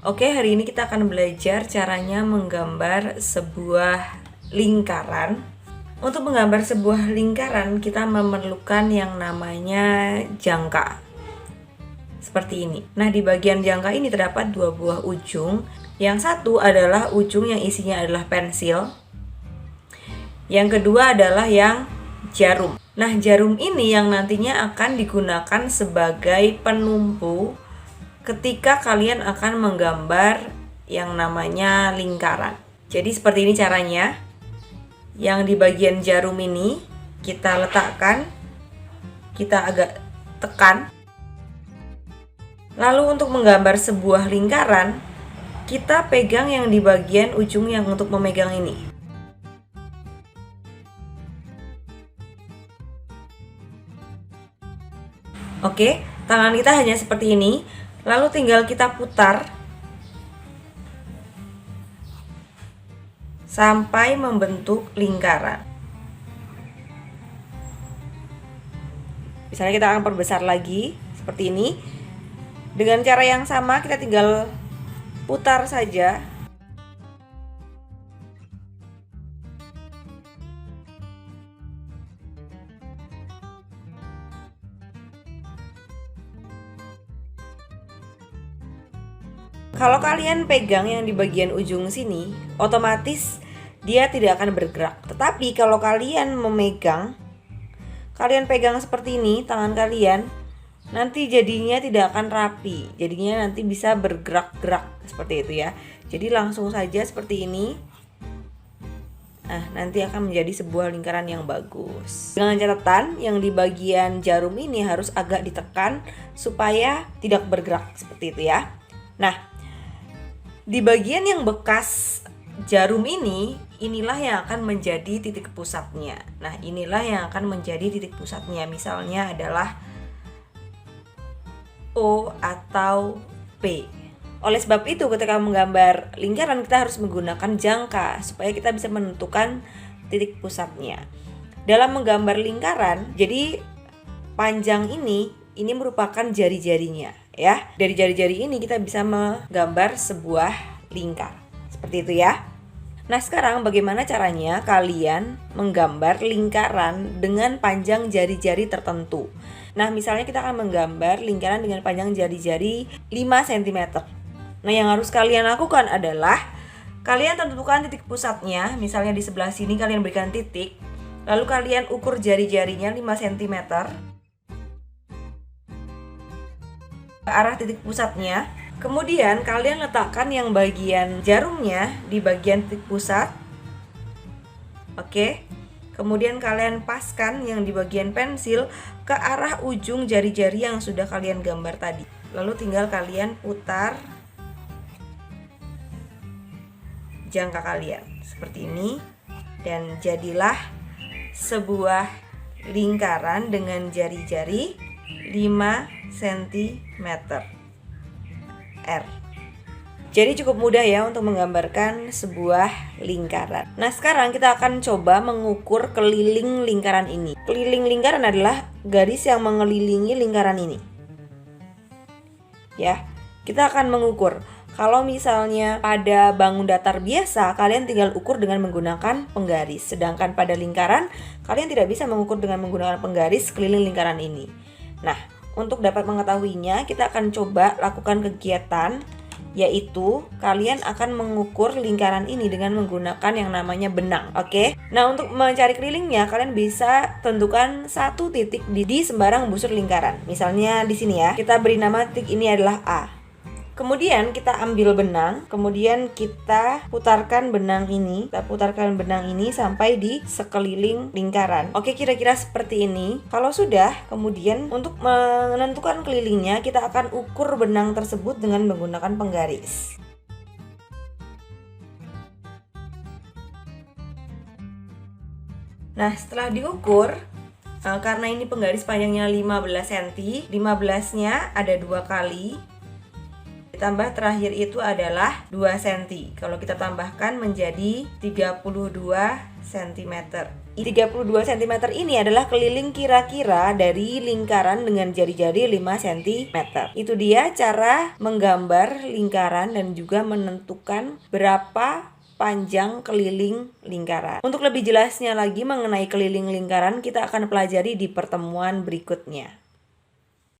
Oke, hari ini kita akan belajar caranya menggambar sebuah lingkaran. Untuk menggambar sebuah lingkaran, kita memerlukan yang namanya jangka. Seperti ini. Nah, di bagian jangka ini terdapat dua buah ujung. Yang satu adalah ujung yang isinya adalah pensil. Yang kedua adalah yang jarum. Nah, jarum ini yang nantinya akan digunakan sebagai penumpu ketika kalian akan menggambar yang namanya lingkaran. Jadi seperti ini caranya. Yang di bagian jarum ini kita letakkan, kita agak tekan. Lalu untuk menggambar sebuah lingkaran, kita pegang yang di bagian ujung yang untuk memegang ini. Oke, tangan kita hanya seperti ini. Lalu tinggal kita putar sampai membentuk lingkaran. Misalnya kita akan perbesar lagi seperti ini. Dengan cara yang sama kita tinggal putar saja. Kalau kalian pegang yang di bagian ujung sini, otomatis dia tidak akan bergerak. Tetapi kalau kalian memegang, kalian pegang seperti ini tangan kalian, nanti jadinya tidak akan rapi. Jadinya nanti bisa bergerak-gerak seperti itu ya. Jadi langsung saja seperti ini. Nah, nanti akan menjadi sebuah lingkaran yang bagus. Dengan catatan yang di bagian jarum ini harus agak ditekan supaya tidak bergerak seperti itu ya. Nah, di bagian yang bekas jarum ini, inilah yang akan menjadi titik pusatnya. Nah, inilah yang akan menjadi titik pusatnya. Misalnya adalah O atau P. Oleh sebab itu, ketika menggambar lingkaran, kita harus menggunakan jangka supaya kita bisa menentukan titik pusatnya. Dalam menggambar lingkaran, jadi panjang ini merupakan jari-jarinya. Ya, dari jari-jari ini kita bisa menggambar sebuah lingkar. Seperti itu ya. Nah, sekarang bagaimana caranya kalian menggambar lingkaran dengan panjang jari-jari tertentu? Nah, misalnya kita akan menggambar lingkaran dengan panjang jari-jari 5 cm. Nah, yang harus kalian lakukan adalah kalian tentukan titik pusatnya. Misalnya di sebelah sini kalian berikan titik. Lalu kalian ukur jari-jarinya 5 cm. Arah titik pusatnya. Kemudian kalian letakkan yang bagian jarumnya di bagian titik pusat. Oke. Kemudian kalian paskan yang di bagian pensil ke arah ujung jari-jari yang sudah kalian gambar tadi. Lalu tinggal kalian putar jangka kalian seperti ini, dan jadilah sebuah lingkaran dengan jari-jari 5 cm R. Jadi cukup mudah ya untuk menggambarkan sebuah lingkaran. Nah, sekarang kita akan coba mengukur keliling lingkaran ini. Keliling lingkaran adalah garis yang mengelilingi lingkaran ini. Ya, kita akan mengukur. Kalau misalnya pada bangun datar biasa, kalian tinggal ukur dengan menggunakan penggaris. Sedangkan pada lingkaran, kalian tidak bisa mengukur dengan menggunakan penggaris keliling lingkaran ini. Nah, untuk dapat mengetahuinya, kita akan coba lakukan kegiatan, yaitu kalian akan mengukur lingkaran ini dengan menggunakan yang namanya benang. Oke. Nah, untuk mencari kelilingnya, kalian bisa tentukan satu titik di sembarang busur lingkaran. Misalnya di sini ya, kita beri nama titik ini adalah A. Kemudian kita ambil benang, kemudian kita putarkan benang ini. Kita putarkan benang ini sampai di sekeliling lingkaran. Oke, kira-kira seperti ini. Kalau sudah, kemudian untuk menentukan kelilingnya, kita akan ukur benang tersebut dengan menggunakan penggaris. Nah, setelah diukur, karena ini penggaris panjangnya 15 cm, 15-nya ada 2 kali. Tambah terakhir itu adalah 2 cm. Kalau kita tambahkan menjadi 32 cm. 32 cm ini adalah keliling kira-kira dari lingkaran dengan jari-jari 5 cm. Itu dia cara menggambar lingkaran dan juga menentukan berapa panjang keliling lingkaran. Untuk lebih jelasnya lagi mengenai keliling lingkaran, kita akan pelajari di pertemuan berikutnya.